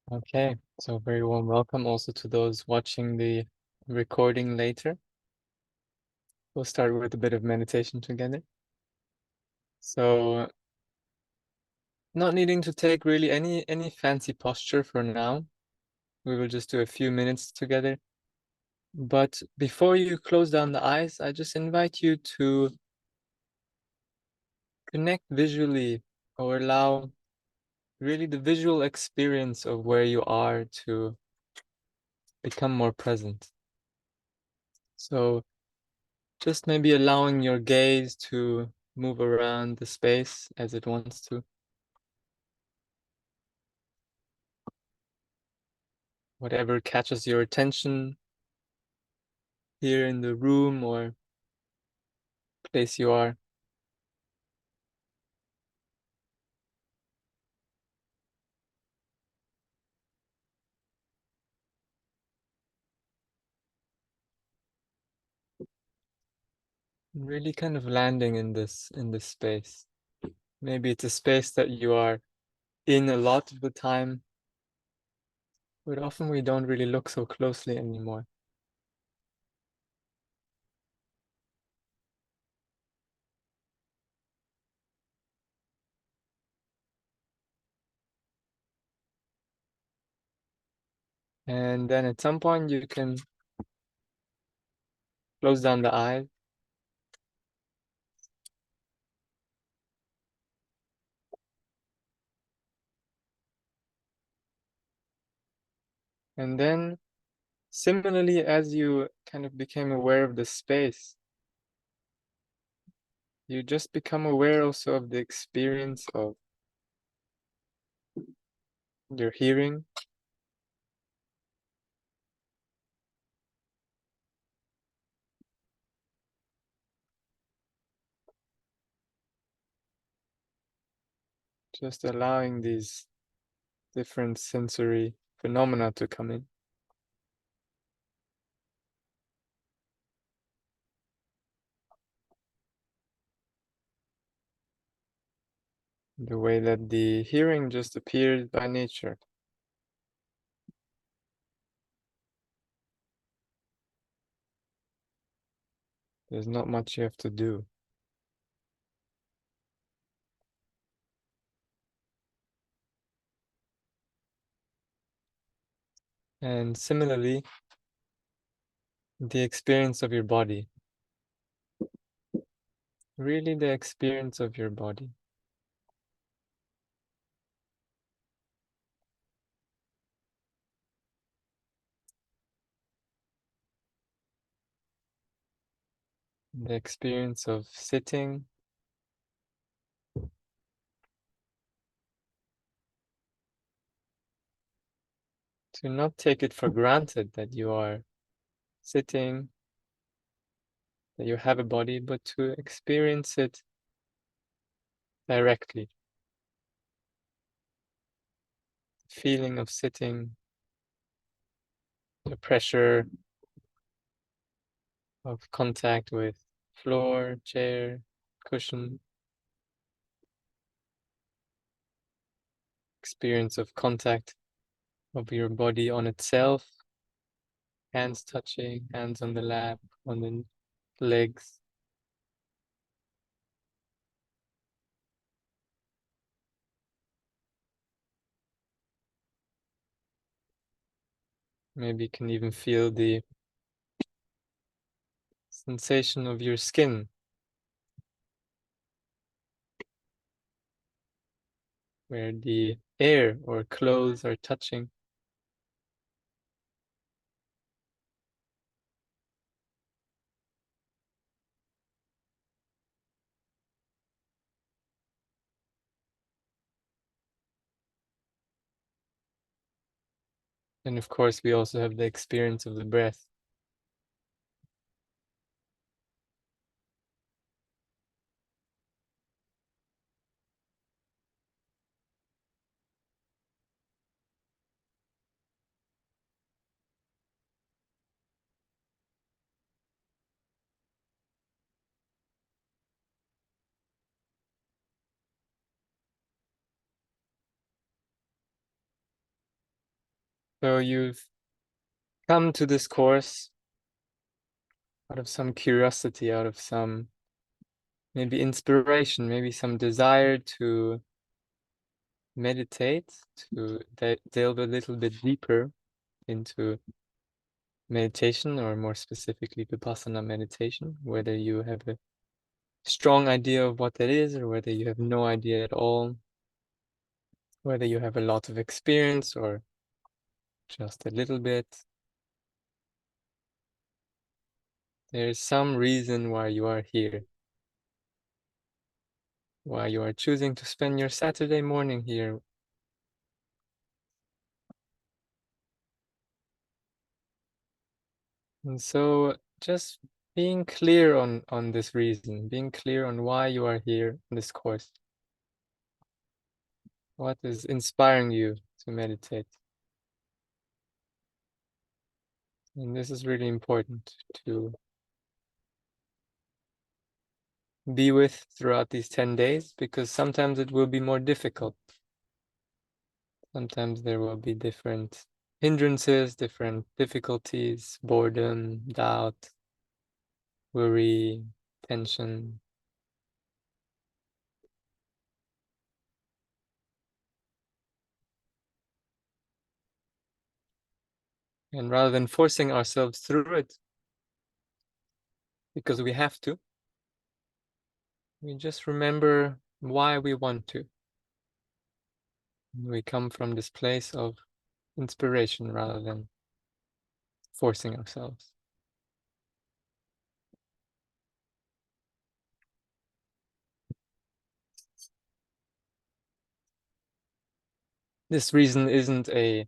Okay, so very warm welcome also to those watching the recording later. We'll start with a bit of meditation together. So, not needing to take really any fancy posture for now. We will just do a few minutes together. But before you close down the eyes, I just invite you to connect visually or allow really the visual experience of where you are to become more present. So, just maybe allowing your gaze to move around the space as it wants to. Whatever catches your attention here in the room or place you are. Really kind of landing in this space. Maybe it's a space that you are in a lot of the time, but often we don't really look so closely anymore. And then at some point you can close down the eyes and then similarly as you kind of became aware of the space, you just become aware also of the experience of your hearing. Just allowing these different sensory phenomena to come in. The way that the hearing just appears by nature. There's not much you have to do. And similarly, the experience of your body. Really the experience of your body. The experience of sitting, to not take it for granted that you are sitting, that you have a body, but to experience it directly. The feeling of sitting, the pressure of contact with floor, chair, cushion, experience of contact of your body on itself, hands touching, hands on the lap, on the legs. Maybe you can even feel the sensation of your skin, where the air or clothes are touching. And of course, we also have the experience of the breath. So you've come to this course out of some curiosity, out of some maybe inspiration, maybe some desire to meditate, to delve a little bit deeper into meditation, or more specifically Vipassana meditation, whether you have a strong idea of what that is or whether you have no idea at all, whether you have a lot of experience or just a little bit. There is some reason why you are here, why you are choosing to spend your Saturday morning here. And so just being clear on this reason, being clear on why you are here in this course. What is inspiring you to meditate? And this is really important to be with throughout these 10 days, because sometimes it will be more difficult. Sometimes there will be different hindrances, different difficulties, boredom, doubt, worry, tension. And rather than forcing ourselves through it, because we have to, we just remember why we want to. We come from this place of inspiration rather than forcing ourselves. This reason isn't a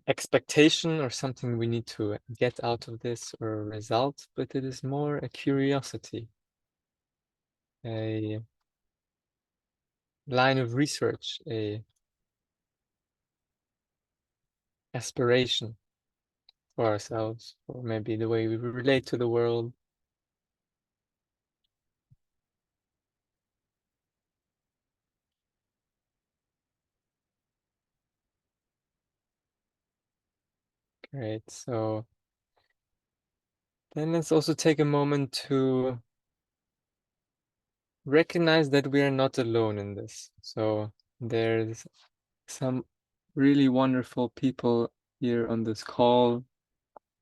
expectation or something we need to get out of this or a result, but it is more a curiosity, a line of research, a aspiration for ourselves, or maybe the way we relate to the world. Great. So then let's also take a moment to recognize that we are not alone in this. So there's some really wonderful people here on this call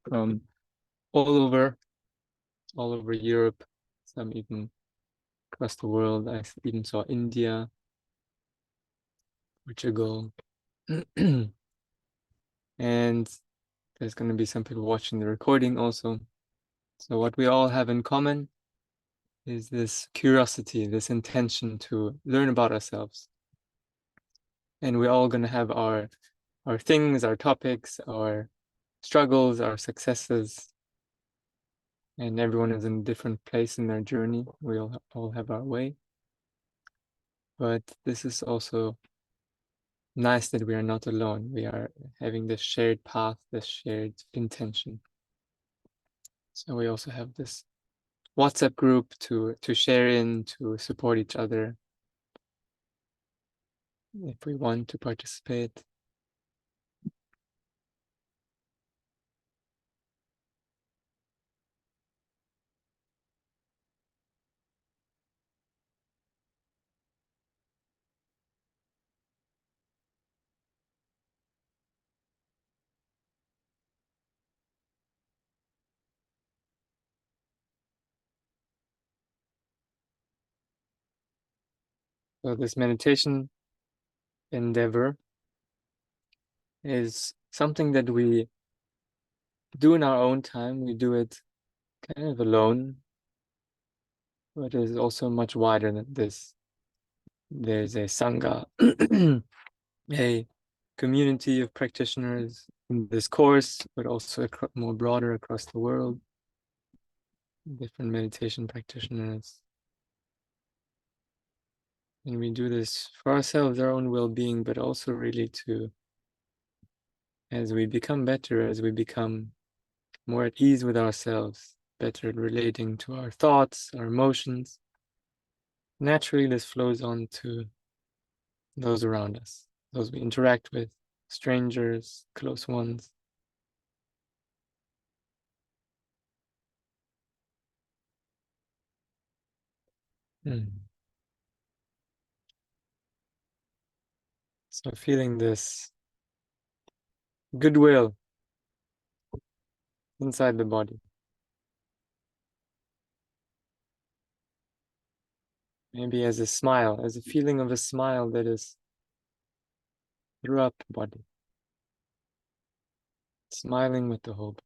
from all over Europe, some even across the world. I even saw India, Portugal, and there's going to be some people watching the recording also. So what we all have in common is this curiosity, this intention to learn about ourselves. And we're all going to have our things, our topics, our struggles, our successes, and everyone is in a different place in their journey. We all have our way. But this is also nice that we are not alone. We are having this shared path, this shared intention. So we also have this WhatsApp group to share in, to support each other if we want to participate. So this meditation endeavor is something that we do in our own time. We do it kind of alone, but it is also much wider than this. There's a Sangha, a community of practitioners in this course, but also more broader across the world, different meditation practitioners. And we do this for ourselves, our own well-being, but also really as we become better, as we become more at ease with ourselves, better at relating to our thoughts, our emotions, naturally this flows on to those around us, those we interact with, strangers, close ones. So feeling this goodwill inside the body. Maybe as a smile, as a feeling of a smile that is throughout the body. Smiling with the whole body.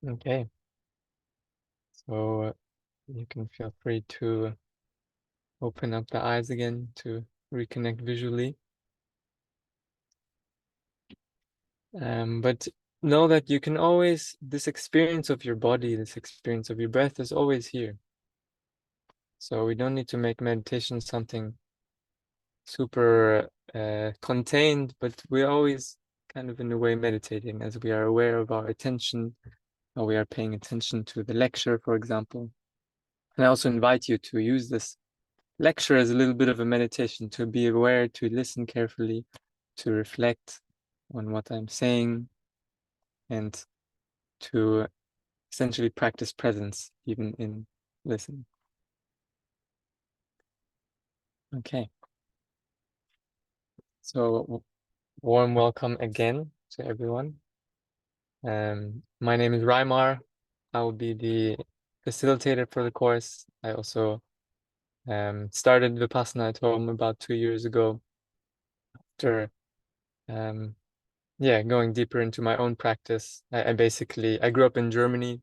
Okay, so you can feel free to open up the eyes again to reconnect visually. But know that you can always, this experience of your body, this experience of your breath is always here. So we don't need to make meditation something super contained, but we're always kind of in a way meditating as we are aware of our attention, or we are paying attention to the lecture, for example. And I also invite you to use this lecture as a little bit of a meditation, to be aware, to listen carefully, to reflect on what I'm saying, and to essentially practice presence even in listening. Okay. So warm welcome again to everyone. My name is Raimar. I will be the facilitator for the course. I also started Vipassana at home about 2 years ago after going deeper into my own practice. I grew up in Germany.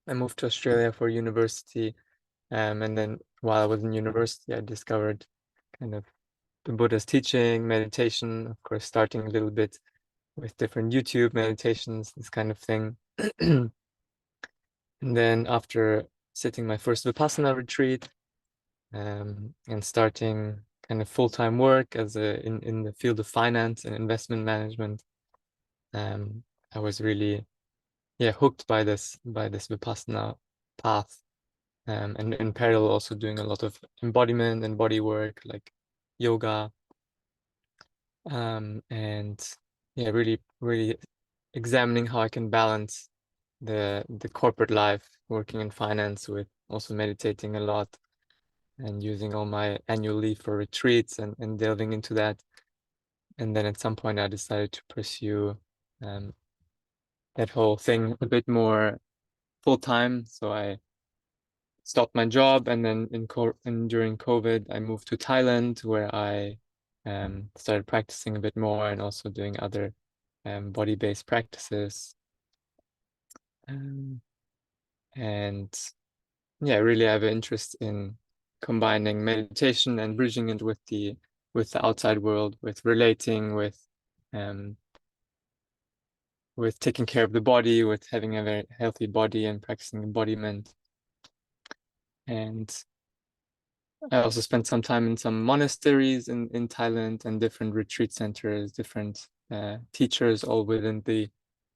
I moved to Australia for university. And then while I was in university, I discovered kind of the Buddha's teaching, meditation, of course, starting a little bit with different YouTube meditations, this kind of thing. And then after sitting my first Vipassana retreat, and starting kind of full-time work as in the field of finance and investment management, I was really hooked by this Vipassana path. And in parallel also doing a lot of embodiment and body work like yoga, and really examining how I can balance the corporate life, working in finance, with also meditating a lot and using all my annual leave for retreats and delving into that. And then at some point I decided to pursue that whole thing a bit more full time. So I stopped my job, and then during COVID I moved to Thailand, where I started practicing a bit more and also doing other body-based practices. And really I have an interest in combining meditation and bridging it with the outside world, with relating, with taking care of the body, with having a very healthy body and practicing embodiment. And I also spent some time in some monasteries in Thailand and different retreat centers, different teachers, all within the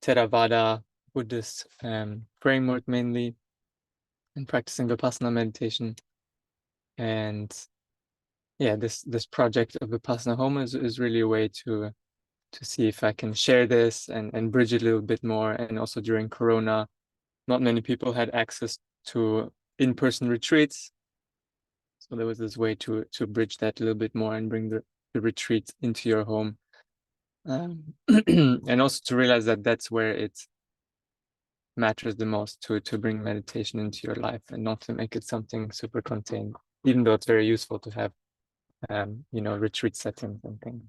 Theravada Buddhist framework mainly, and practicing Vipassana meditation. And this project of Vipassana Home is really a way to see if I can share this and bridge it a little bit more. And also during Corona, not many people had access to in-person retreats. So there was this way to bridge that a little bit more and bring the retreat into your home. And also to realize that that's where it matters the most, to bring meditation into your life and not to make it something super contained, even though it's very useful to have retreat settings and things.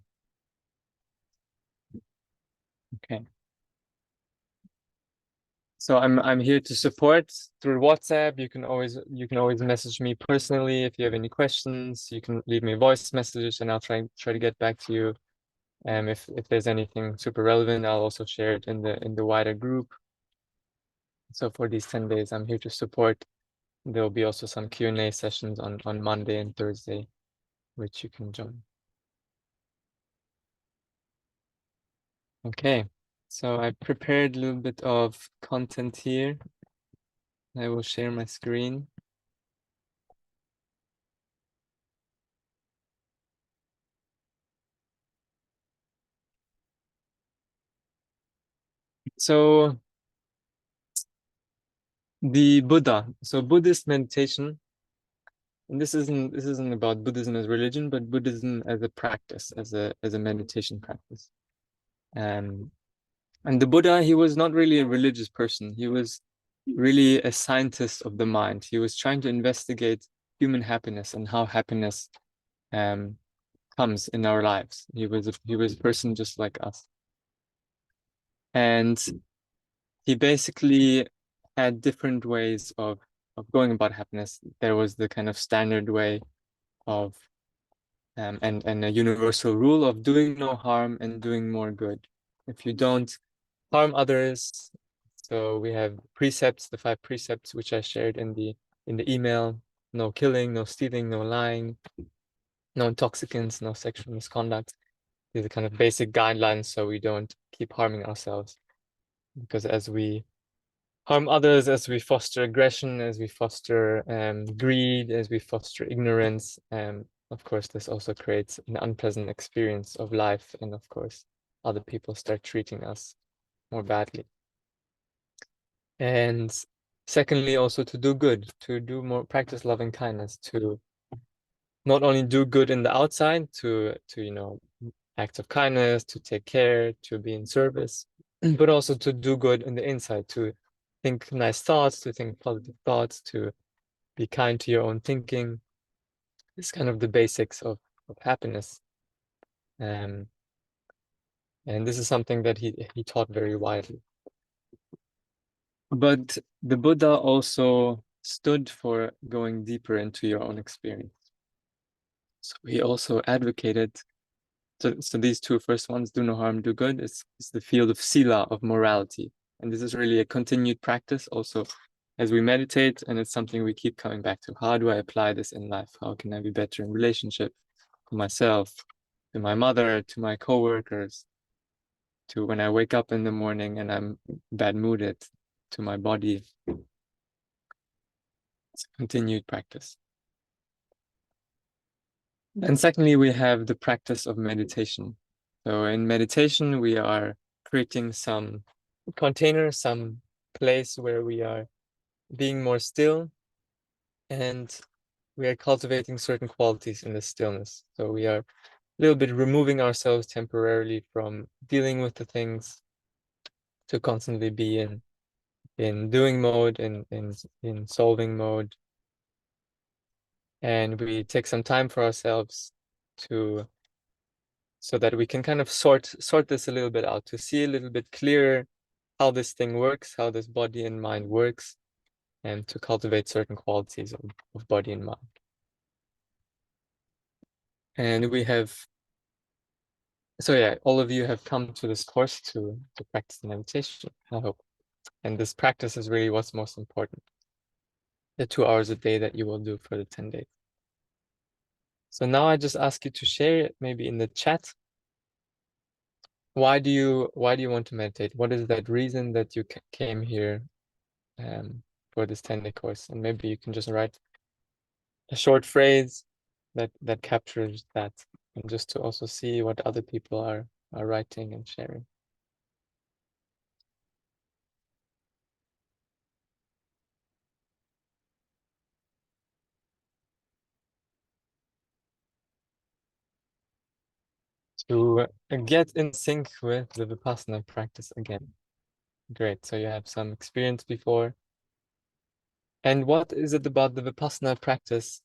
Okay. So I'm here to support through WhatsApp. You can always message me personally if you have any questions. You can leave me a voice message and I'll try to get back to you. If there's anything super relevant, I'll also share it in the wider group. So for these 10 days, I'm here to support. There'll be also some Q&A sessions on Monday and Thursday which you can join. Okay, so I prepared a little bit of content here. I will share my screen. So the Buddha, so Buddhist meditation, and this isn't about Buddhism as religion, but Buddhism as a practice, as a meditation practice. And the Buddha, he was not really a religious person. He was really a scientist of the mind. He was trying to investigate human happiness and how happiness comes in our lives. He was a person just like us. And he basically had different ways of going about happiness. There was the kind of standard way of and a universal rule of doing no harm and doing more good. If you don't harm others, so we have precepts, the 5 precepts which I shared in the email: no killing, no stealing, no lying, no intoxicants, no sexual misconduct. These are kind of basic guidelines so we don't keep harming ourselves. Because as we harm others, as we foster aggression, as we foster greed, as we foster ignorance, of course, this also creates an unpleasant experience of life. And of course, other people start treating us more badly. And secondly, also to do good, to do more, practice loving kindness, to not only do good in the outside, to acts of kindness, to take care, to be in service, but also to do good in the inside, to think nice thoughts, to think positive thoughts, to be kind to your own thinking. It's kind of the basics of happiness. And this is something that he taught very widely. But the Buddha also stood for going deeper into your own experience. So he also advocated, so these 2 first ones, do no harm, do good, is the field of sila, of morality. And this is really a continued practice also as we meditate, and it's something we keep coming back to. How do I apply this in life? How can I be better in relationship to myself, to my mother, to my coworkers, to when I wake up in the morning and I'm bad mooded, to my body? It's a continued practice. And secondly, we have the practice of meditation. So in meditation, we are creating some container, some place where we are being more still, and we are cultivating certain qualities in the stillness. So we are a little bit removing ourselves temporarily from dealing with the things to constantly be in doing mode, in solving mode. And we take some time for ourselves so that we can kind of sort this a little bit out, to see a little bit clearer how this thing works, how this body and mind works, and to cultivate certain qualities of body and mind. And we have, so yeah, all of you have come to this course to practice meditation, I hope. And this practice is really what's most important. The 2 hours a day that you will do for the 10 days. So now I just ask you to share it maybe in the chat. Why do you want to meditate? What is that reason that you came here for this 10-day course? And maybe you can just write a short phrase that captures that, and just to also see what other people are writing and sharing. To get in sync with the Vipassana practice again. Great, so you have some experience before. And what is it about the Vipassana practice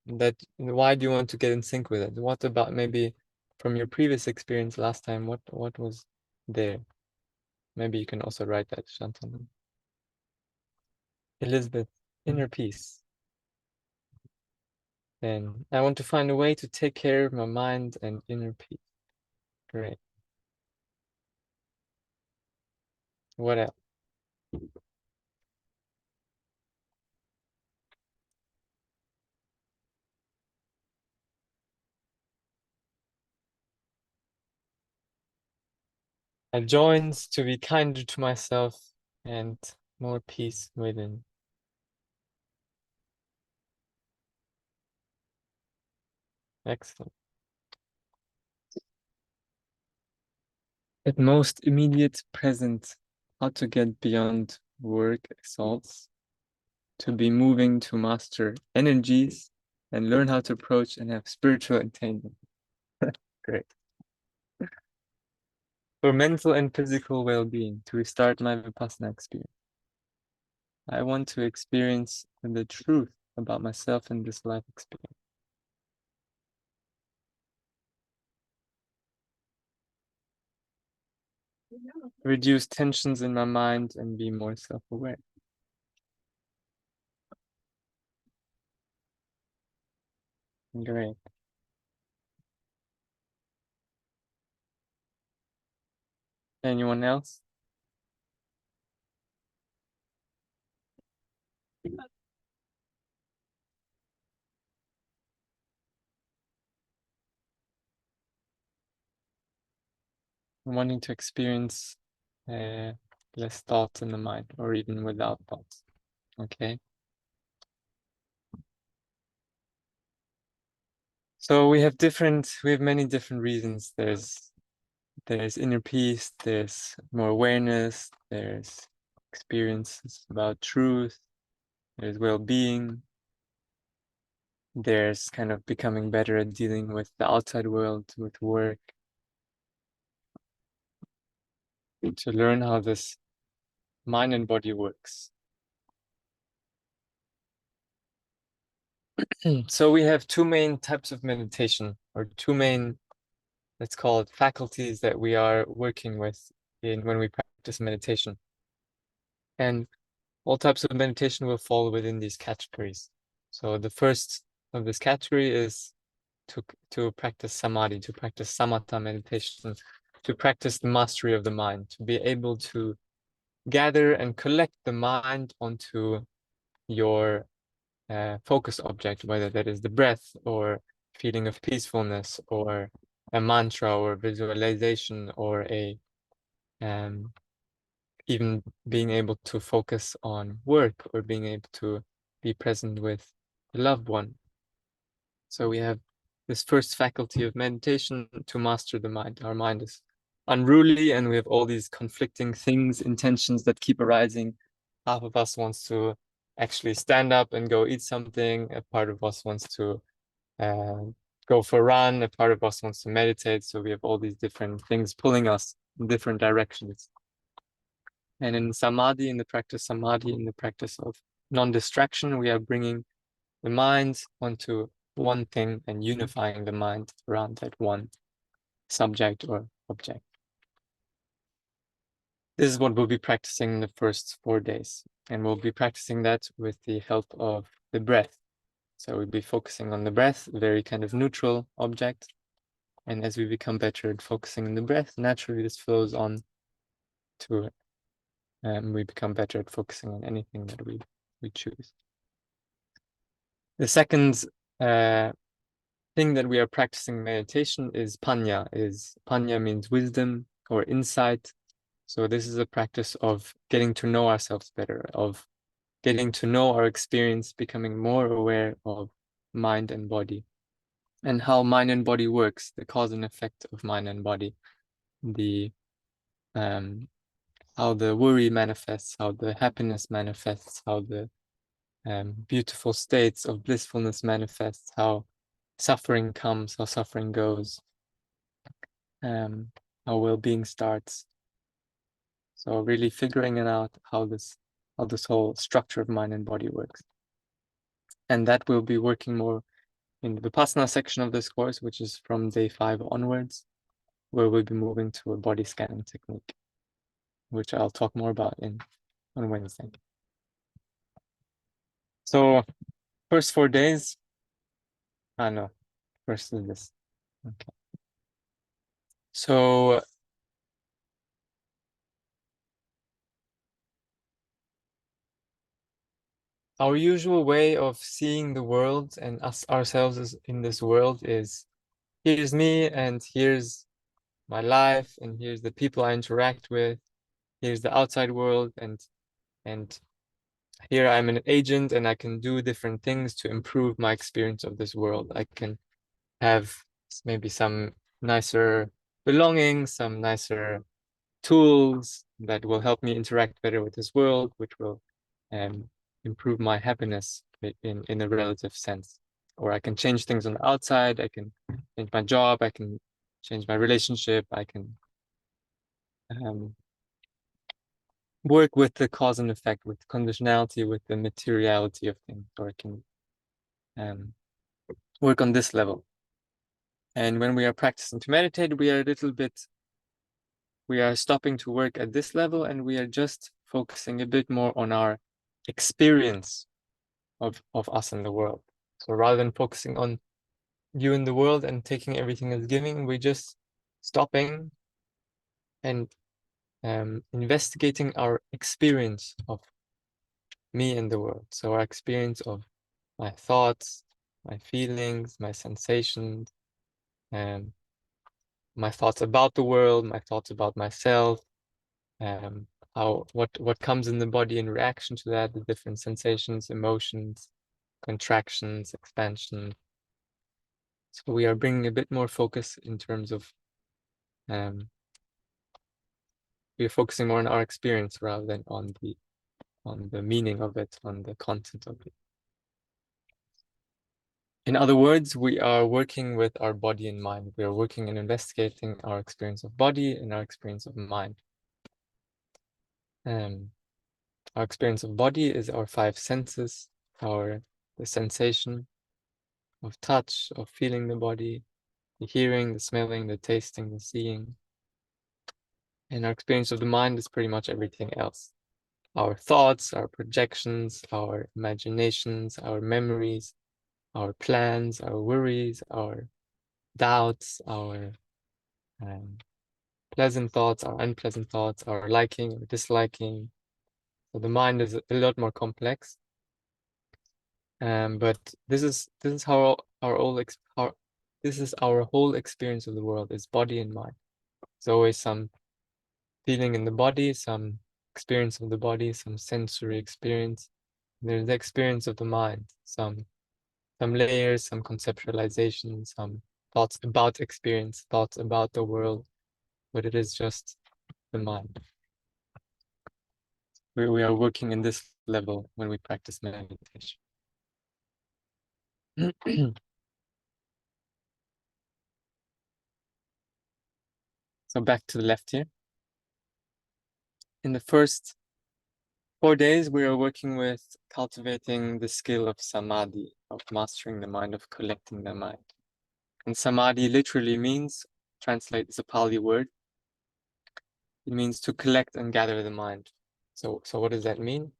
why do you want to get in sync with it? What about maybe from your previous experience last time, what was there? Maybe you can also write that, Shantanu. Elizabeth, inner peace. Then I want to find a way to take care of my mind and inner peace. Great. What else? joins to be kinder to myself and more peace within. Excellent. At most immediate present, how to get beyond work assaults, to be moving to master energies and learn how to approach and have spiritual attainment. Great. For mental and physical well-being, to restart my Vipassana experience. I want to experience the truth about myself in this life experience. Reduce tensions in my mind and be more self-aware. Great. Anyone else? Wanting to experience less thoughts in the mind, or even without thoughts. Okay. So we have many different reasons. There's inner peace, there's more awareness, there's experiences about truth, there's well-being, there's kind of becoming better at dealing with the outside world, with work, to learn how this mind and body works. So we have two main types of meditation, or two main, let's call it, faculties that we are working with when we practice meditation. And all types of meditation will fall within these categories. So the first of this category is to practice samadhi, to practice samatha meditation, to practice the mastery of the mind, to be able to gather and collect the mind onto your focus object, whether that is the breath or feeling of peacefulness or a mantra or visualization or even being able to focus on work or being able to be present with a loved one. So we have this first faculty of meditation to master the mind. Our mind is unruly and we have all these conflicting things, intentions that keep arising. Half of us wants to actually stand up and go eat something. A part of us wants to go for a run. A part of us wants to meditate. So we have all these different things pulling us in different directions. And in samadhi, in the practice of non-distraction, we are bringing the mind onto one thing and unifying the mind around that one subject or object. This is what we'll be practicing in the first 4 days. And we'll be practicing that with the help of the breath. So we'll be focusing on the breath, a very kind of neutral object. And as we become better at focusing on the breath, naturally this flows on to we become better at focusing on anything that we choose. The second thing that we are practicing meditation is panya. Panya means wisdom or insight. So this is a practice of getting to know ourselves better, of getting to know our experience, becoming more aware of mind and body, and how mind and body works, the cause and effect of mind and body, the how the worry manifests, how the happiness manifests, how the beautiful states of blissfulness manifests, how suffering comes, how suffering goes, how well-being starts. So really figuring it out how this whole structure of mind and body works. And that will be working more in the Vipassana section of this course, which is from day 5 onwards, where we'll be moving to a body scanning technique, which I'll talk more about on Wednesday. So first 4 days, no, first is this. Okay. So our usual way of seeing the world and ourselves in this world is, here's me and here's my life, and here's the people I interact with, here's the outside world, and here I'm an agent and I can do different things to improve my experience of this world. I can have maybe some nicer belongings, some nicer tools that will help me interact better with this world, which will improve my happiness in a relative sense. Or I can change things on the outside, I can change my job, I can change my relationship, I can work with the cause and effect, with conditionality, with the materiality of things, or I can work on this level. And when we are practicing to meditate, we are stopping to work at this level, and we are just focusing a bit more on our experience of us in the world. So rather than focusing on you in the world and taking everything as giving, we're just stopping and investigating our experience of me in the world. So our experience of my thoughts, my feelings, my sensations, and my thoughts about the world, my thoughts about myself, what comes in the body in reaction to that, the different sensations, emotions, contractions, expansion. So we are bringing a bit more focus in terms of we are focusing more on our experience rather than on the meaning of it, on the content of it. In other words, we are working with our body and mind. We are working and investigating our experience of body and our experience of mind. Our experience of body is our five senses, the sensation of touch, of feeling the body, the hearing, the smelling, the tasting, the seeing. And our experience of the mind is pretty much everything else. Our thoughts, our projections, our imaginations, our memories, our plans, our worries, our doubts, our pleasant thoughts, our unpleasant thoughts, our liking or disliking. So the mind is a lot more complex. But this is how this is our whole experience of the world, is body and mind. There's always some feeling in the body, some experience of the body, some sensory experience. There's the experience of the mind, some layers, some conceptualization, some thoughts about experience, thoughts about the world, but it is just the mind. We are working in this level when we practice meditation. So back to the left here. In the first 4 days, we are working with cultivating the skill of samadhi, of mastering the mind, of collecting the mind. And samadhi literally means, translate is a Pali word, it means to collect and gather the mind. So what does that mean?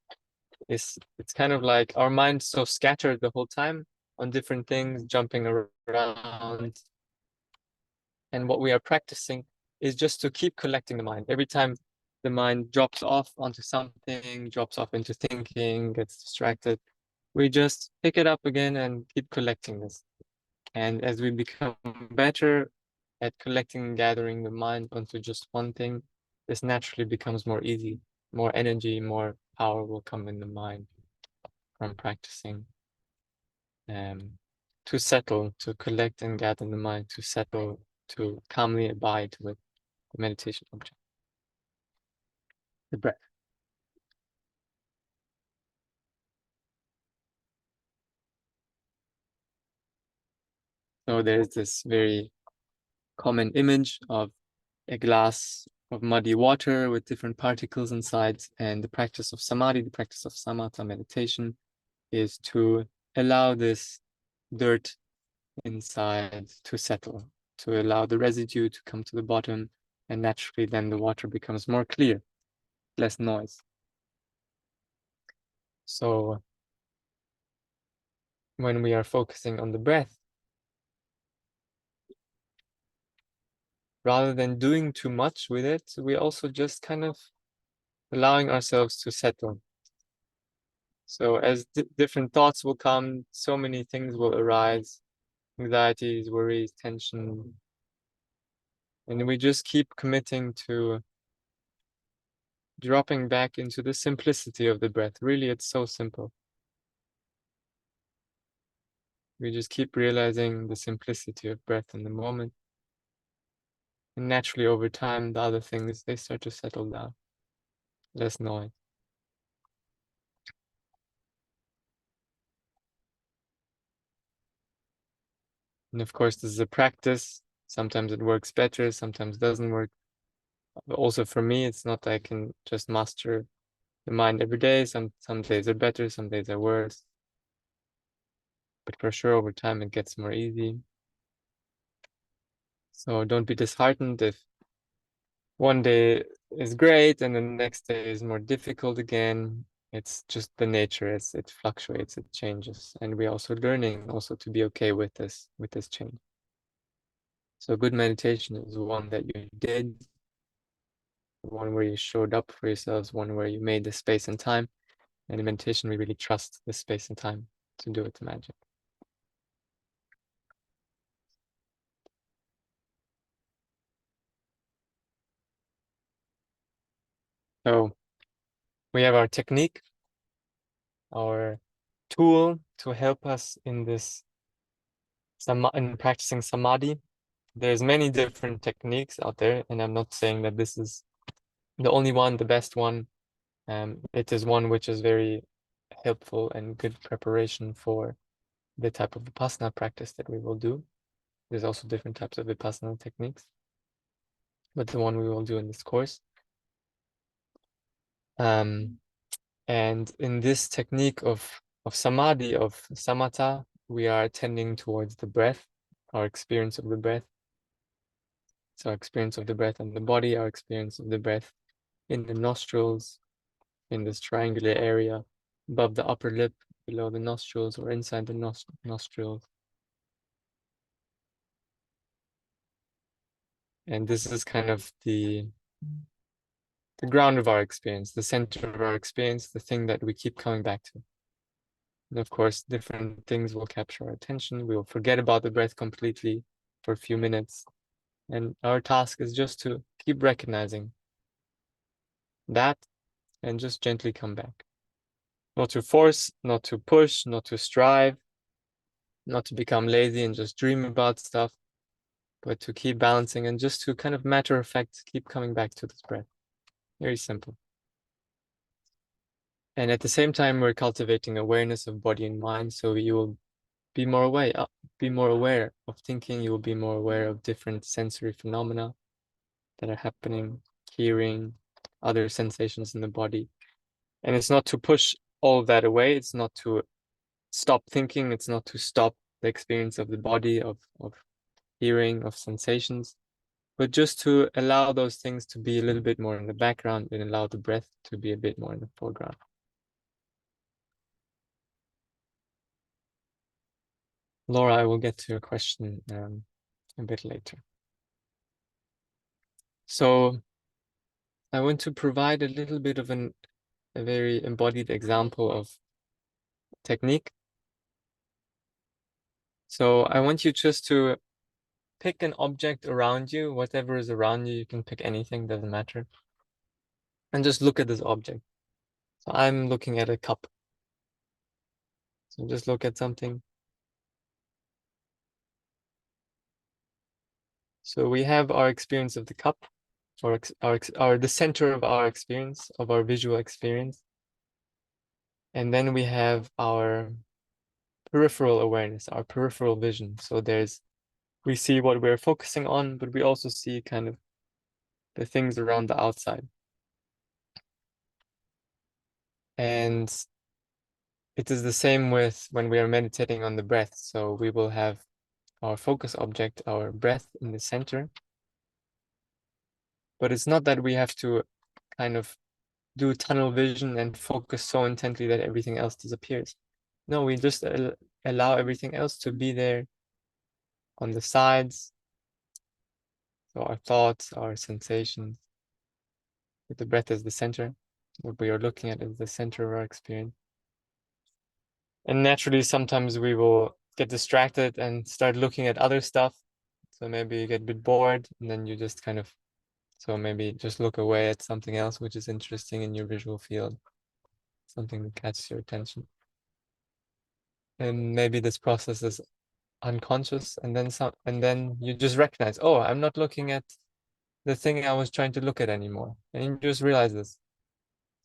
It's kind of like our mind's so scattered the whole time on different things, jumping around. And what we are practicing is just to keep collecting the mind. Every time the mind drops off onto something, drops off into thinking, gets distracted, we just pick it up again and keep collecting this. And as we become better at collecting and gathering the mind onto just one thing, this naturally becomes more easy. More energy, more power will come in the mind from practicing. To settle, to collect and gather the mind, to settle, to calmly abide with the meditation object, the breath. So there's this very common image of a glass of muddy water with different particles inside, and the practice of samadhi, the practice of samatha meditation, is to allow this dirt inside to settle, to allow the residue to come to the bottom, and naturally then the water becomes more clear, less noise. So when we are focusing on the breath, rather than doing too much with it, we also just kind of allowing ourselves to settle. So as different thoughts will come, so many things will arise, anxieties, worries, tension, And we just keep committing to dropping back into the simplicity of the breath. Really, it's so simple. We just keep realizing the simplicity of breath in the moment. And naturally, over time, the other things, they start to settle down. Less noise. And of course, this is a practice. Sometimes it works better, sometimes doesn't work. But also for me, it's not that I can just master the mind every day. Some days are better, some days are worse. But for sure, over time, it gets more easy. So don't be disheartened if one day is great and the next day is more difficult again. It's just the nature. It fluctuates, it changes, and we're also learning also to be okay with this change. So good meditation is one that you did, one where you showed up for yourselves, one where you made the space and time. And in meditation, we really trust the space and time to do its magic. So we have our technique, our tool to help us in this in practicing samadhi. There's many different techniques out there, and I'm not saying that this is the only one, the best one. It is one which is very helpful and good preparation for the type of Vipassana practice that we will do. There's also different types of Vipassana techniques, but the one we will do in this course. And in this technique of samadhi, of samatha, we are tending towards the breath, our experience of the breath. So our experience of the breath in the body, our experience of the breath in the nostrils, in this triangular area above the upper lip, below the nostrils, or inside the nostrils. And this is kind of the ground of our experience, the center of our experience, the thing that we keep coming back to. And of course, different things will capture our attention. We will forget about the breath completely for a few minutes. And our task is just to keep recognizing that and just gently come back. Not to force, not to push, not to strive, not to become lazy and just dream about stuff, but to keep balancing and just to kind of matter of fact, keep coming back to this breath. Very simple. And at the same time, we're cultivating awareness of body and mind. So you will be more aware of thinking. You will be more aware of different sensory phenomena that are happening, hearing, other sensations in the body. And it's not to push all of that away. It's not to stop thinking. It's not to stop the experience of the body, of hearing, of sensations, but just to allow those things to be a little bit more in the background and allow the breath to be a bit more in the foreground. Laura, I will get to your question a bit later. So I want to provide a little bit of a very embodied example of technique. So I want you just to pick an object around you, whatever is around you. You can pick anything, doesn't matter. And just look at this object. So I'm looking at a cup. So just look at something. So we have our experience of the cup, or the center of our experience, of our visual experience. And then we have our peripheral awareness, our peripheral vision. So we see what we're focusing on, but we also see kind of the things around the outside. And it is the same with when we are meditating on the breath. So we will have our focus object, our breath in the center. But it's not that we have to kind of do tunnel vision and focus so intently that everything else disappears. No, we just allow everything else to be there on the sides. So our thoughts, our sensations, with the breath as the center. What we are looking at is the center of our experience. And naturally, sometimes we will get distracted and start looking at other stuff. So maybe you get a bit bored and then you just kind of, so maybe just look away at something else which is interesting in your visual field, something that catches your attention. And maybe this process is unconscious, and then you just recognize, oh, I'm not looking at the thing I was trying to look at anymore. And you just realize this.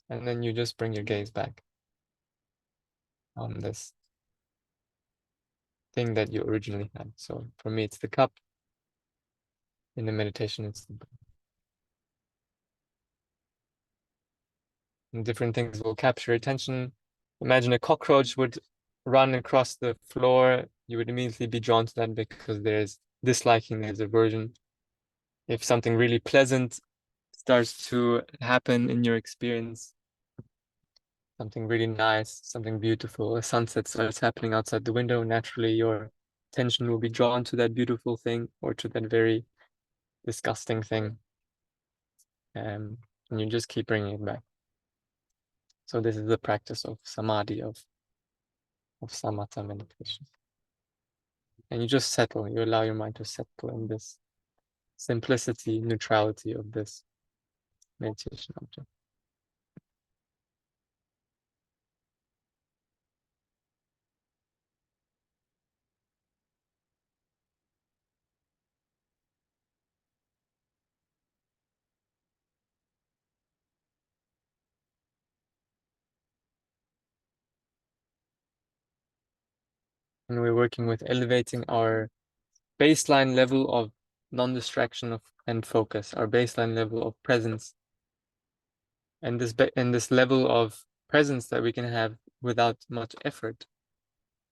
And then you just bring your gaze back on this thing that you originally had. So for me, it's the cup. In the meditation, it's and different things will capture attention. Imagine a cockroach would run across the floor. You would immediately be drawn to that because there's disliking, there's aversion. If something really pleasant starts to happen in your experience, something really nice, something beautiful, a sunset starts happening outside the window, naturally your attention will be drawn to that beautiful thing or to that very disgusting thing. And you just keep bringing it back. So this is the practice of samadhi, of samatha meditation. And you just settle, you allow your mind to settle in this simplicity, neutrality of this meditation object. And we're working with elevating our baseline level of non-distraction of and focus, our baseline level of presence, and this level of presence that we can have without much effort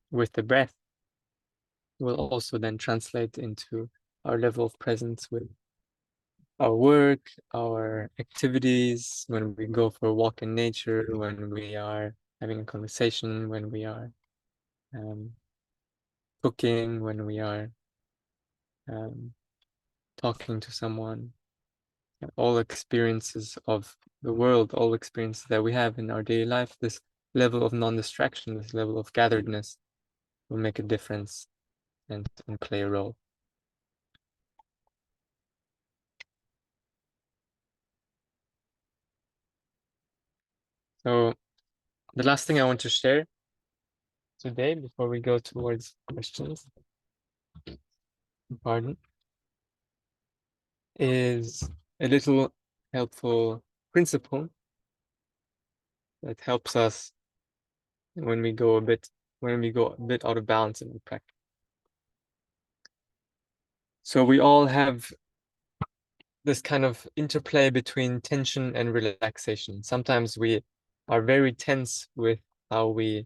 with the breath will also then translate into our level of presence with our work, our activities, when we go for a walk in nature, when we are having a conversation, when we are cooking, when we are talking to someone. All experiences of the world, all experiences that we have in our daily life, this level of non-distraction, this level of gatheredness will make a difference and play a role. So the last thing I want to share today before we go towards questions, pardon, is a little helpful principle that helps us when we go a bit out of balance in the practice. So we all have this kind of interplay between tension and relaxation. Sometimes we are very tense with how we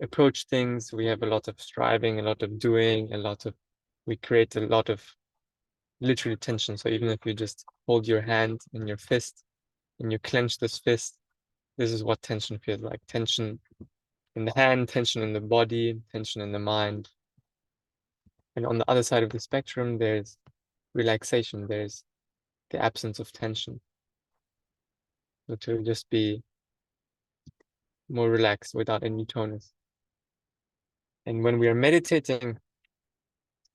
approach things. We have a lot of striving, a lot of doing, we create a lot of literally tension. So even if you just hold your hand in your fist and you clench this fist, this is what tension feels like. Tension in the hand, tension in the body, tension in the mind. And on the other side of the spectrum, there's relaxation. There's the absence of tension. So to just be more relaxed without any tonus. And when we are meditating,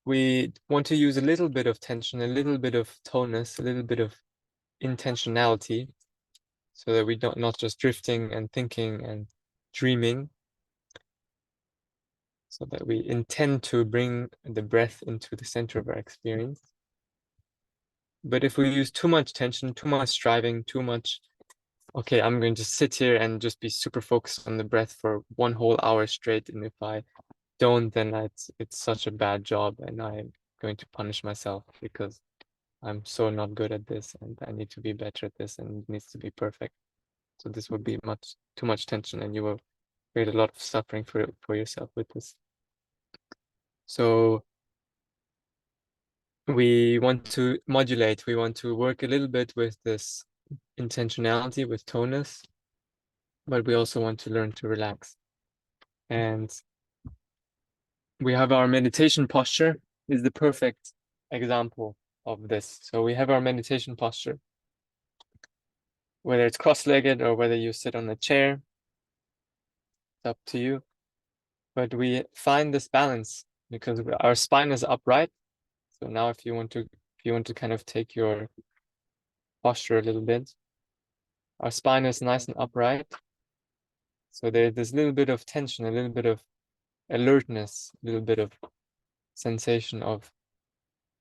we want to use a little bit of tension, a little bit of tonus, a little bit of intentionality, so that we don't not just drifting and thinking and dreaming, so that we intend to bring the breath into the center of our experience. But if we use too much tension, too much striving, too much, okay, I'm going to sit here and just be super focused on the breath for 1 whole hour straight, and if I don't, then it's such a bad job, and I'm going to punish myself because I'm so not good at this, and I need to be better at this, and it needs to be perfect. So this would be too much tension, and you will create a lot of suffering for yourself with this. So we want to modulate, we want to work a little bit with this intentionality, with tonus, but we also want to learn to relax. And we have our meditation posture is the perfect example of this. So we have our meditation posture, whether it's cross-legged or whether you sit on a chair, it's up to you. But we find this balance because our spine is upright, So now if you want to kind of take your posture a little bit, our spine is nice and upright. So there's this little bit of tension, a little bit of alertness, a little bit of sensation of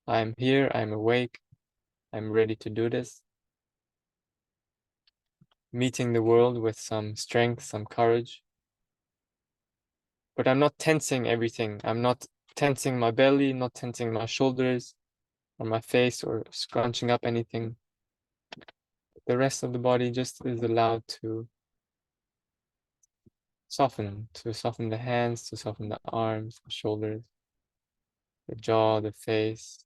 I'm here, I'm awake, I'm ready to do this. Meeting the world with some strength, some courage. But I'm not tensing everything. I'm not tensing my belly, not tensing my shoulders or my face or scrunching up anything. The rest of the body just is allowed to soften the hands, to soften the arms, the shoulders, the jaw, the face,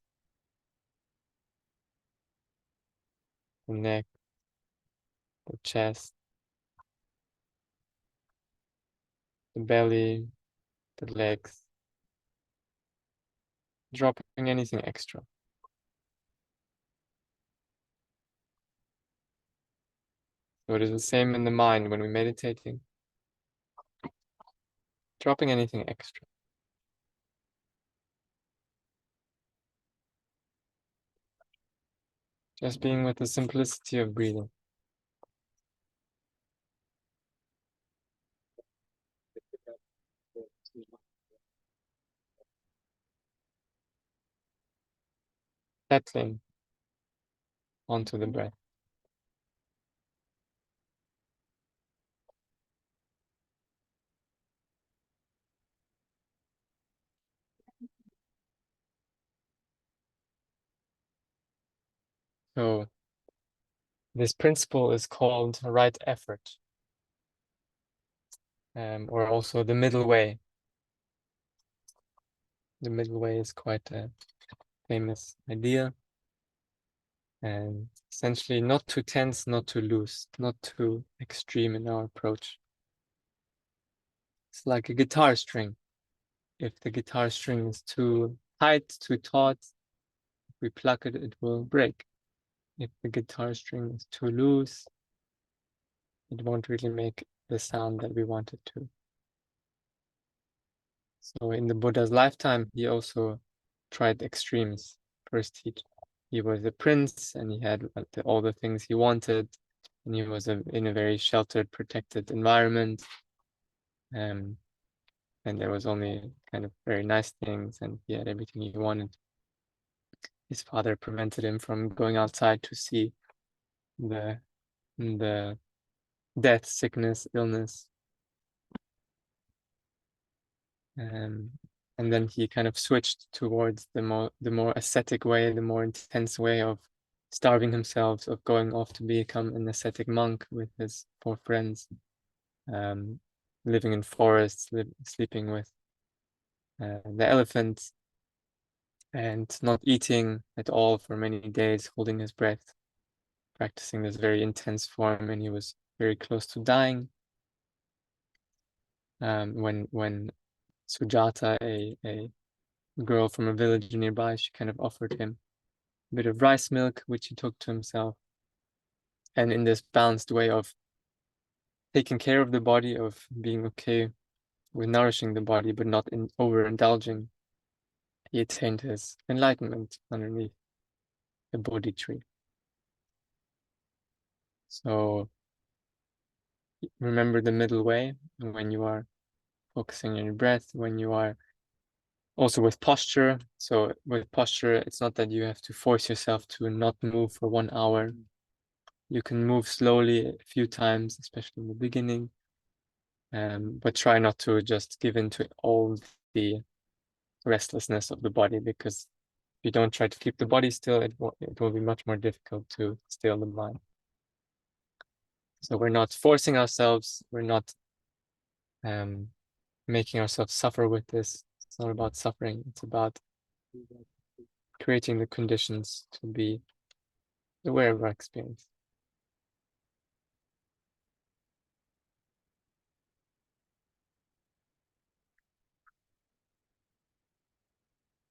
the neck, the chest, the belly, the legs, dropping anything extra. So it is the same in the mind when we're meditating, dropping anything extra. Just being with the simplicity of breathing. Settling onto the breath. So this principle is called right effort, or also the middle way. The middle way is quite a famous idea. And essentially not too tense, not too loose, not too extreme in our approach. It's like a guitar string. If the guitar string is too tight, too taut, if we pluck it, it will break. If the guitar string is too loose, it won't really make the sound that we want it to. So in the Buddha's lifetime, he also tried extremes. First, he was a prince and he had all the things he wanted, and he was in a very sheltered, protected environment. And there was only kind of very nice things, and he had everything he wanted. His father prevented him from going outside to see the death, sickness, illness. And then he kind of switched towards the more ascetic way, the more intense way of starving himself, of going off to become an ascetic monk with his 4 friends, living in forests, sleeping with the elephants, and not eating at all for many days, holding his breath, practicing this very intense form, and he was very close to dying. When Sujata, a girl from a village nearby, she kind of offered him a bit of rice milk, which he took to himself. And in this balanced way of taking care of the body, of being okay with nourishing the body, but not overindulging, he attained his enlightenment underneath the Bodhi tree. So remember the middle way when you are focusing on your breath, when you are also with posture. So with posture, it's not that you have to force yourself to not move for 1 hour. You can move slowly a few times, especially in the beginning, but try not to just give in to all the restlessness of the body, because if you don't try to keep the body still, it will be much more difficult to still the mind. So we're not forcing ourselves, we're not making ourselves suffer with this. It's not about suffering, it's about creating the conditions to be aware of our experience.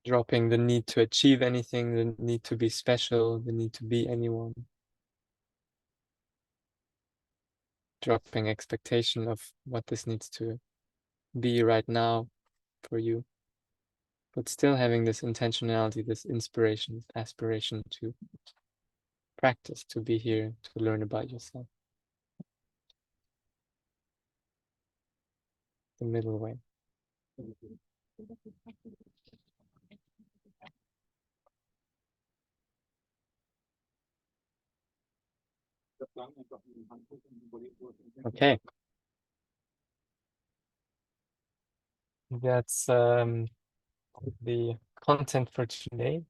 Dropping the need to achieve anything, the need to be special, the need to be anyone. Dropping expectation of what this needs to be right now for you. but still having this intentionality, this inspiration, this aspiration to practice, to be here, to learn about yourself. The middle way. Okay. That's the content for today.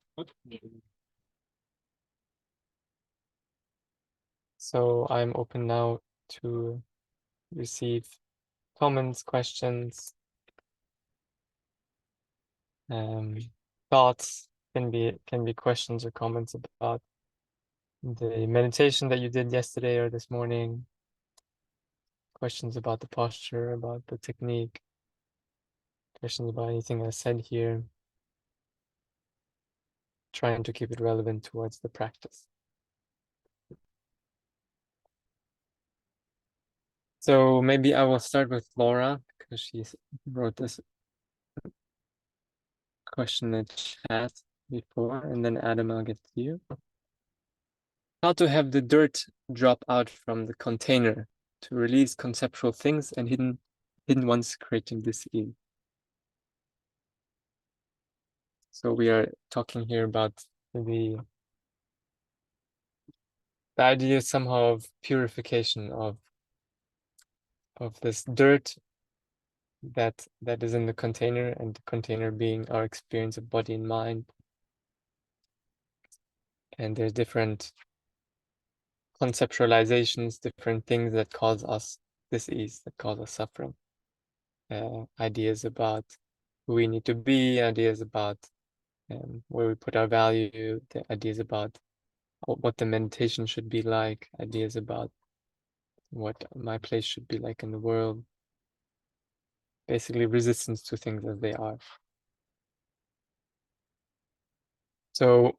So I'm open now to receive comments, questions, thoughts. Can be questions or comments about the meditation that you did yesterday or this morning. Questions about the posture, about the technique. Questions about anything I said here. Trying to keep it relevant towards the practice. So maybe I will start with Laura because she wrote this question in chat before, and then Adam, I'll get to you. How to have the dirt drop out from the container to release conceptual things and hidden ones, creating dis-ease. So we are talking here about the idea somehow of purification of this dirt that is in the container, and the container being our experience of body and mind. And there's different conceptualizations, different things that cause us dis-ease, that cause us suffering. Ideas about who we need to be, ideas about where we put our value, the ideas about what the meditation should be like, ideas about what my place should be like in the world. Basically, resistance to things as they are. So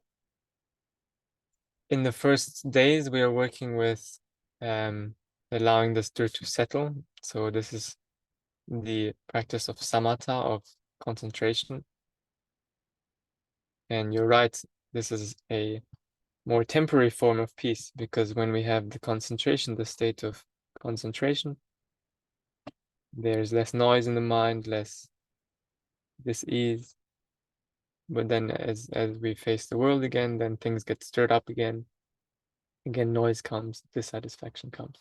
in the first days, we are working with allowing this dirt to settle. So this is the practice of samatha, of concentration. And you're right, this is a more temporary form of peace, because when we have the concentration, the state of concentration, there's less noise in the mind, less dis-ease. But then as we face the world again, then things get stirred up again. Again, noise comes, dissatisfaction comes.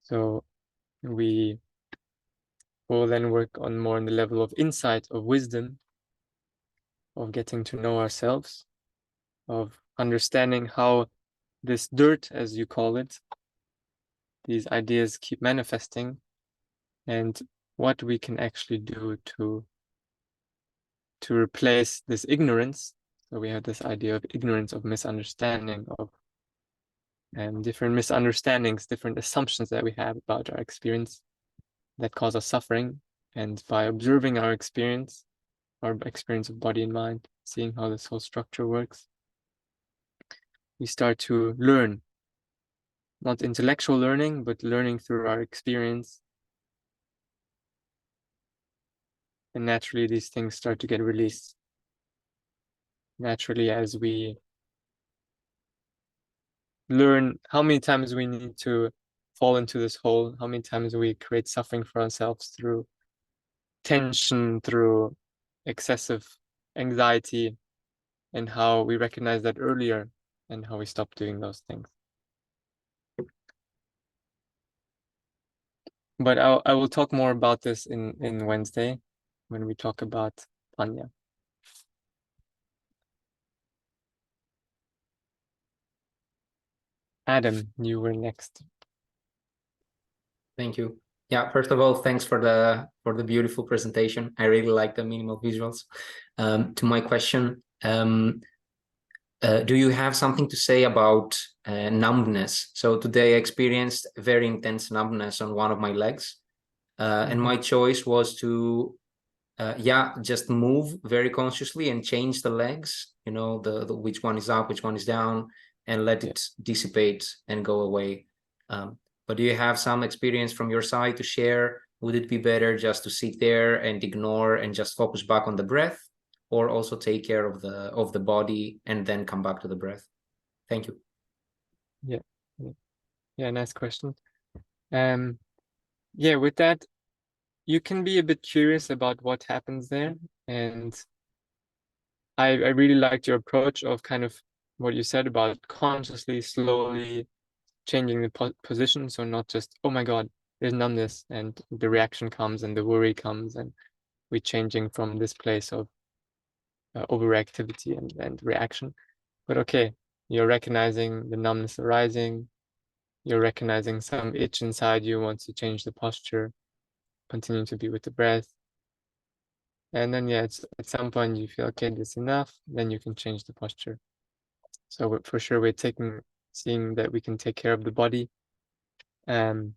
So we will then work on more on the level of insight, of wisdom, of getting to know ourselves, of understanding how this dirt, as you call it, these ideas keep manifesting, and what we can actually do to replace this ignorance. So we have this idea of ignorance, of misunderstanding, of different misunderstandings, different assumptions that we have about our experience that cause us suffering. And by observing our experience of body and mind, seeing how this whole structure works, we start to learn, not intellectual learning, but learning through our experience. And naturally, these things start to get released. Naturally, as we learn how many times we need to fall into this hole, how many times we create suffering for ourselves through tension, through excessive anxiety, and how we recognize that earlier and how we stop doing those things. But I will talk more about this in Wednesday when we talk about Panya. Adam, you were next. Thank you. Yeah, first of all, thanks for the beautiful presentation. I really like the minimal visuals. To my question, do you have something to say about numbness? So today I experienced very intense numbness on one of my legs, and my choice was to just move very consciously and change the legs, you know, the which one is up, which one is down, and let it dissipate and go away. But do you have some experience from your side to share? Would it be better just to sit there and ignore and just focus back on the breath? or also take care of the body and then come back to the breath? Thank you. Yeah, nice question. Yeah, with that, you can be a bit curious about what happens there, and I really liked your approach of kind of what you said about consciously, slowly changing the position, so not just, oh my God, there's numbness, and the reaction comes and the worry comes, and we're changing from this place of overreactivity and reaction. But okay, you're recognizing the numbness arising, you're recognizing some itch inside you wants to change the posture, continuing to be with the breath. And then, yeah, it's at some point you feel, okay, this is enough, then you can change the posture. So for sure, we're seeing that we can take care of the body, and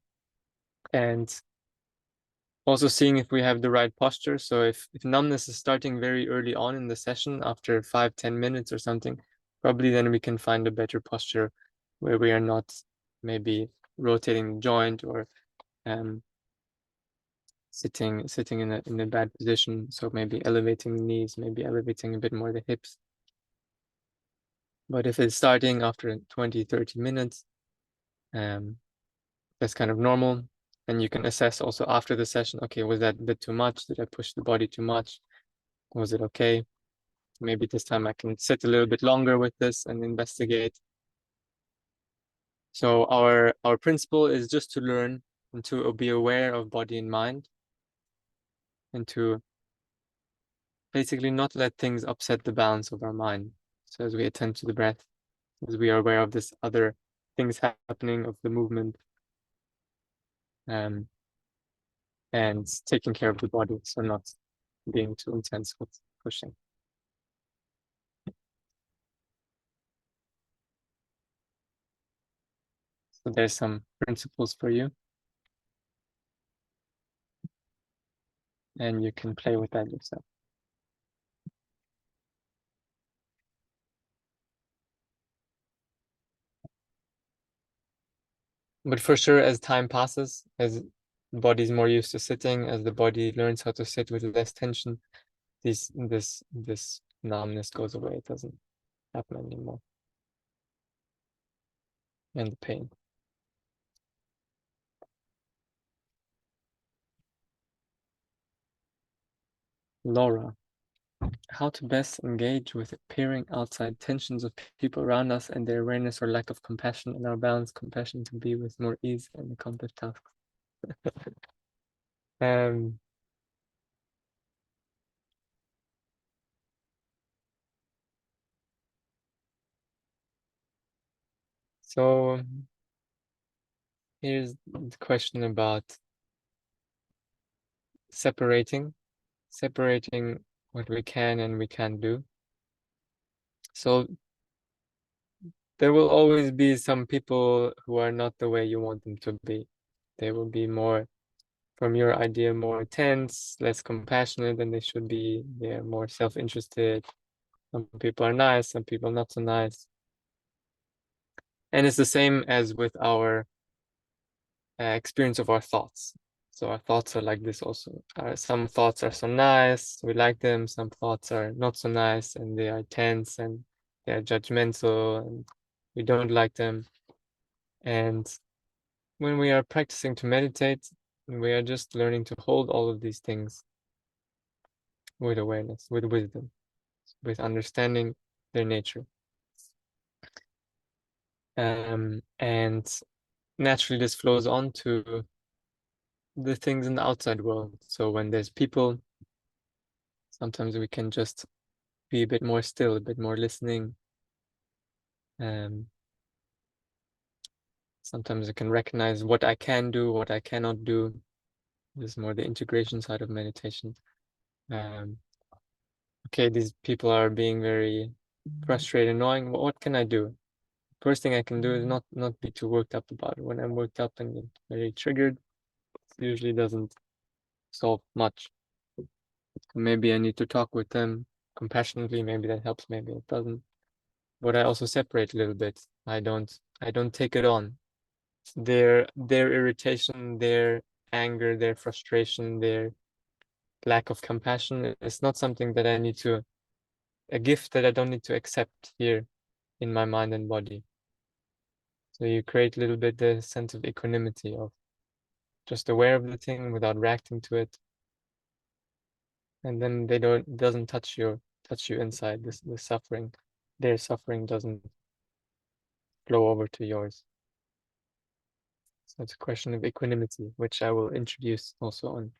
also seeing if we have the right posture. So if numbness is starting very early on in the session, after 5-10 minutes or something, probably then we can find a better posture where we are not maybe rotating the joint or sitting in a bad position. So maybe elevating the knees, maybe elevating a bit more the hips. But if it's starting after 20-30 minutes, that's kind of normal. And you can assess also after the session, okay, was that a bit too much? Did I push the body too much? Was it okay? Maybe this time I can sit a little bit longer with this and investigate. So our principle is just to learn and to be aware of body and mind, and to basically not let things upset the balance of our mind. So as we attend to the breath, as we are aware of this other things happening of the movement, and taking care of the body, so not being too intense with pushing. So there's some principles for you, and you can play with that yourself. But for sure, as time passes, as the body's more used to sitting, as the body learns how to sit with less tension, this numbness goes away. It doesn't happen anymore. And the pain. Laura, how to best engage with appearing outside tensions of people around us and their awareness or lack of compassion and our balanced compassion to be with more ease and accomplish tasks. So here's the question about separating what we can and we can't do. So there will always be some people who are not the way you want them to be. They will be more, from your idea, more tense, less compassionate than they should be. They're more self-interested. Some people are nice, some people not so nice. And it's the same as with our experience of our thoughts. So our thoughts are like this also. Some thoughts are so nice, we like them. Some thoughts are not so nice, and they are tense and they are judgmental, and we don't like them. And when we are practicing to meditate, we are just learning to hold all of these things with awareness, with wisdom, with understanding their nature. And naturally, this flows on to the things in the outside world. So when there's people, sometimes we can just be a bit more still, a bit more listening. Sometimes I can recognize what I can do, what I cannot do. This is more the integration side of meditation. Okay, these people are being very frustrated, annoying. What can I do? First thing I can do is not be too worked up about it. When I'm worked up and get very triggered, it usually doesn't solve much. Maybe I need to talk with them compassionately. Maybe that helps. Maybe it doesn't. But I also separate a little bit. I don't take it on. Their irritation, their anger, their frustration, their lack of compassion, it's not something that I need to a gift that I don't need to accept here in my mind and body. So you create a little bit the sense of equanimity, of just aware of the thing without reacting to it. And then it doesn't touch you inside. The suffering, their suffering doesn't flow over to yours. So it's a question of equanimity, which I will introduce also on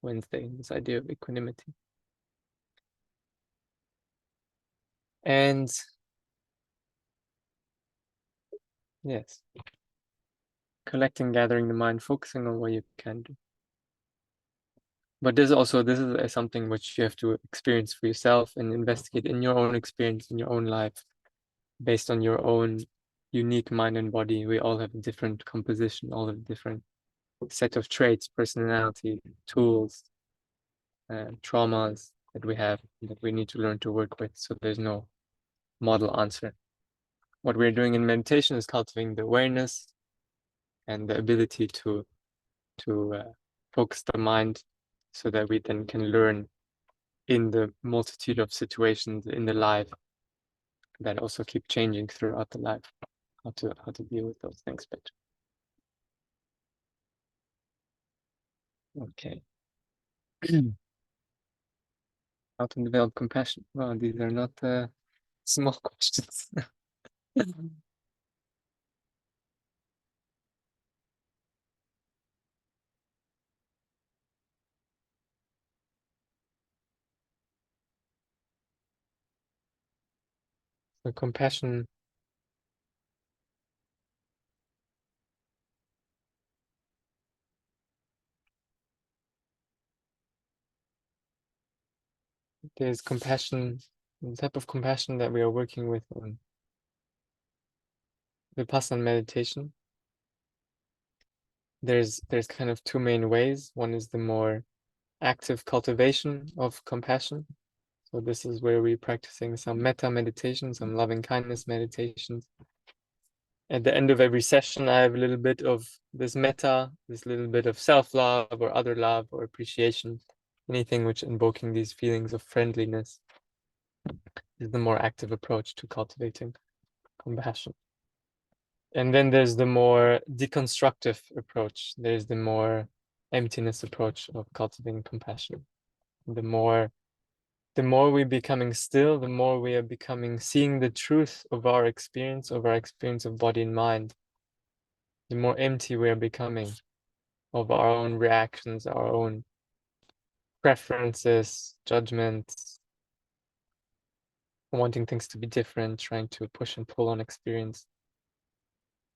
Wednesday, this idea of equanimity. And yes, collecting, gathering the mind, focusing on what you can do. But this is something which you have to experience for yourself and investigate in your own experience, in your own life, based on your own unique mind and body. We all have a different composition, all have a different set of traits, personality, tools, traumas that we have that we need to learn to work with. So there's no model answer. What we're doing in meditation is cultivating the awareness and the ability to focus the mind so that we then can learn in the multitude of situations in the life that also keep changing throughout the life, how to deal with those things better. Okay. How to develop compassion? Well, these are not small questions. So compassion, there's compassion, the type of compassion that we are working with in Vipassana meditation. There's kind of two main ways. One is the more active cultivation of compassion. So this is where we're practicing some metta meditation, some loving kindness meditations. At the end of every session, I have a little bit of this metta, this little bit of self-love or other love or appreciation, anything which invoking these feelings of friendliness is the more active approach to cultivating compassion. And then there's the more deconstructive approach. There's the more emptiness approach of cultivating compassion. The more we're becoming still, the more we are becoming seeing the truth of our experience of body and mind, the more empty we are becoming of our own reactions, our own preferences, judgments, wanting things to be different, trying to push and pull on experience.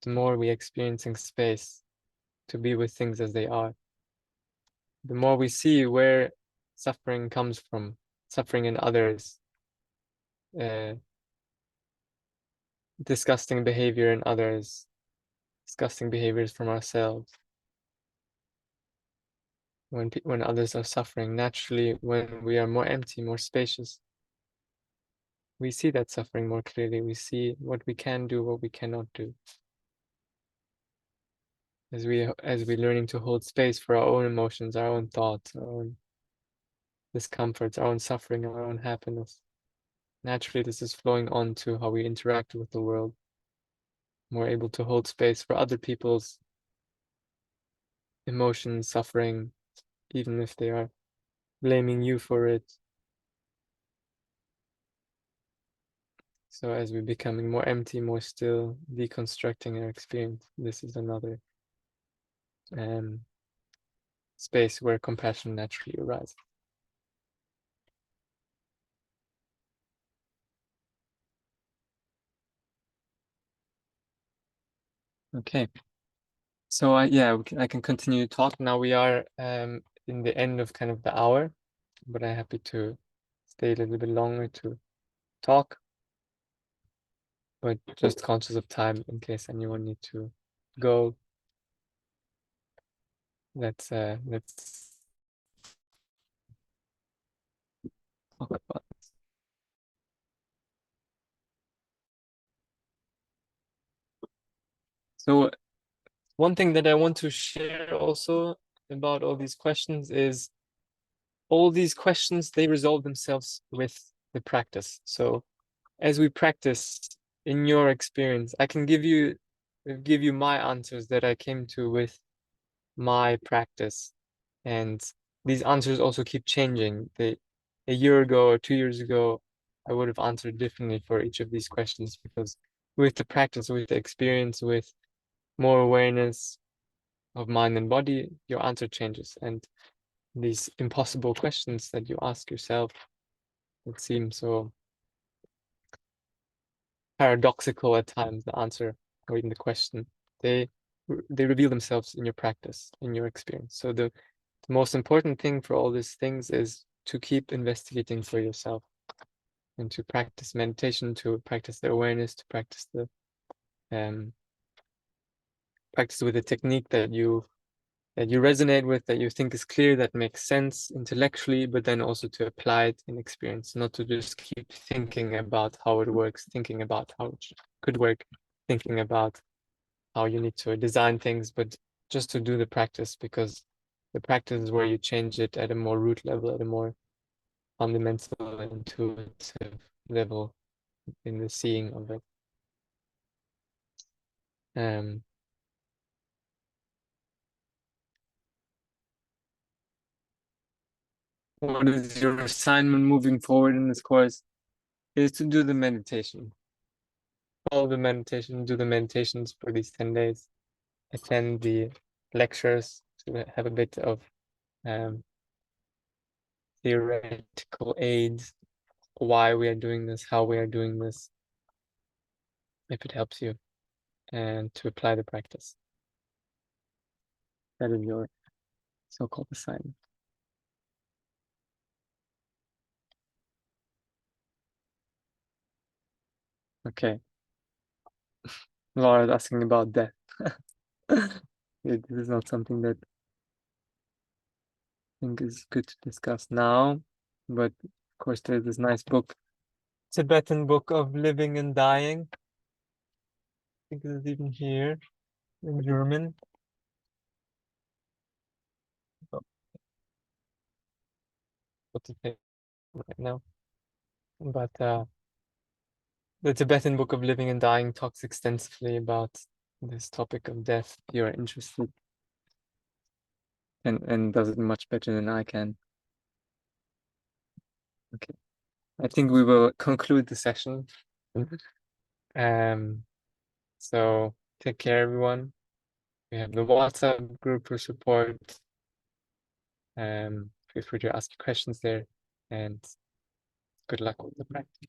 The more we experiencing space to be with things as they are, the more we see where suffering comes from, suffering in others, disgusting behavior in others, disgusting behaviors from ourselves. When others are suffering, naturally, when we are more empty, more spacious, we see that suffering more clearly. We see what we can do, what we cannot do. As we learning to hold space for our own emotions, our own thoughts, our own discomforts, our own suffering, our own happiness. Naturally, this is flowing on to how we interact with the world. More able to hold space for other people's emotions, suffering, even if they are blaming you for it. So as we're becoming more empty, more still, deconstructing our experience, this is another space where compassion naturally arises. Okay, so I can continue to talk. Now we are in the end of kind of the hour, but I'm happy to stay a little bit longer to talk, but just conscious of time in case anyone need to go. Let's talk about this. So one thing that I want to share also about all these questions is all these questions, they resolve themselves with the practice. So as we practice, in your experience, I can give you my answers that I came to with my practice. And these answers also keep changing. A year ago or 2 years ago, I would have answered differently for each of these questions, because with the practice, with the experience, with more awareness of mind and body, your answer changes. And these impossible questions that you ask yourself that seem so paradoxical at times, the answer or even the question, they reveal themselves in your practice, in your experience. So the most important thing for all these things is to keep investigating for yourself, and to practice meditation, to practice the awareness, to practice the practice with the technique that you resonate with, that you think is clear, that makes sense intellectually, but then also to apply it in experience, not to just keep thinking about how it works, thinking about how it could work, thinking about how you need to design things, but just to do the practice, because the practice is where you change it at a more root level, at a more fundamental, intuitive level in the seeing of it. What is your assignment moving forward in this course? Is to do the meditation. Follow the meditation, do the meditations for these 10 days. Attend the lectures to have a bit of theoretical aids, why we are doing this, how we are doing this, if it helps you, and to apply the practice. That is your so-called assignment. Okay. Laura's asking about death. This is not something that I think is good to discuss now, but of course there's this nice book, Tibetan Book of Living and Dying. I think it's even here in German. Oh, what to say right now? But the Tibetan Book of Living and Dying talks extensively about this topic of death. If you're interested, and does it much better than I can. Okay, I think we will conclude the session. So take care, everyone. We have the WhatsApp group for support. Feel free to ask questions there, and good luck with the practice.